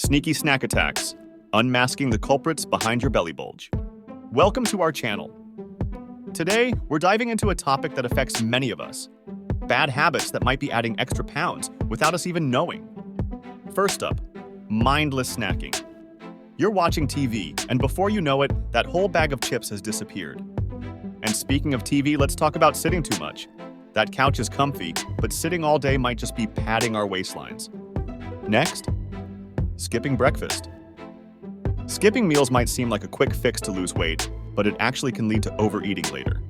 Sneaky snack attacks, unmasking the culprits behind your belly bulge. Welcome to our channel. Today, we're diving into a topic that affects many of us. Bad habits that might be adding extra pounds without us even knowing. First up, mindless snacking. You're watching TV, and before you know it, that whole bag of chips has disappeared. And speaking of TV, let's talk about sitting too much. That couch is comfy, but sitting all day might just be padding our waistlines. Next, skipping breakfast. Skipping meals might seem like a quick fix to lose weight, but it actually can lead to overeating later.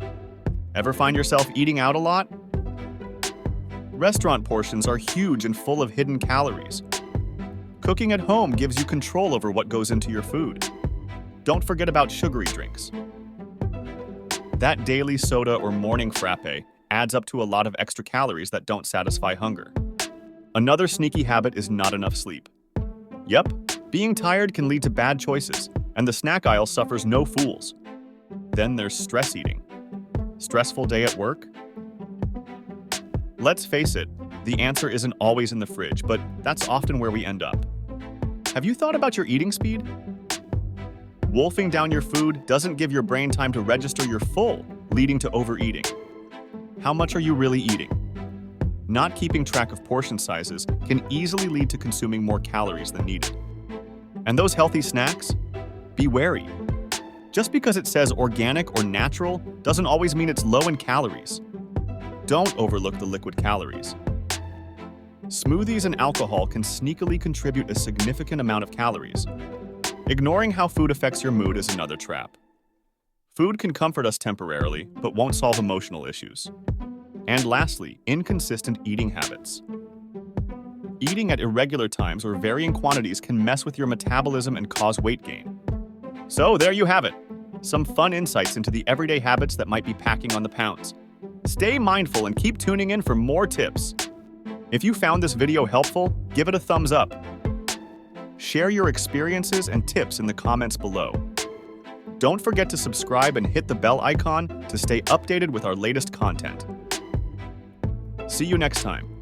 Ever find yourself eating out a lot? Restaurant portions are huge and full of hidden calories. Cooking at home gives you control over what goes into your food. Don't forget about sugary drinks. That daily soda or morning frappe adds up to a lot of extra calories that don't satisfy hunger. Another sneaky habit is not enough sleep. Yep, being tired can lead to bad choices, and the snack aisle suffers no fools. Then there's stress eating. Stressful day at work? Let's face it, the answer isn't always in the fridge, but that's often where we end up. Have you thought about your eating speed? Wolfing down your food doesn't give your brain time to register you're full, leading to overeating. How much are you really eating? Not keeping track of portion sizes can easily lead to consuming more calories than needed. And those healthy snacks? Be wary. Just because it says organic or natural doesn't always mean it's low in calories. Don't overlook the liquid calories. Smoothies and alcohol can sneakily contribute a significant amount of calories. Ignoring how food affects your mood is another trap. Food can comfort us temporarily, but won't solve emotional issues. And lastly, inconsistent eating habits. Eating at irregular times or varying quantities can mess with your metabolism and cause weight gain. So there you have it, some fun insights into the everyday habits that might be packing on the pounds. Stay mindful and keep tuning in for more tips. If you found this video helpful, give it a thumbs up. Share your experiences and tips in the comments below. Don't forget to subscribe and hit the bell icon to stay updated with our latest content. See you next time.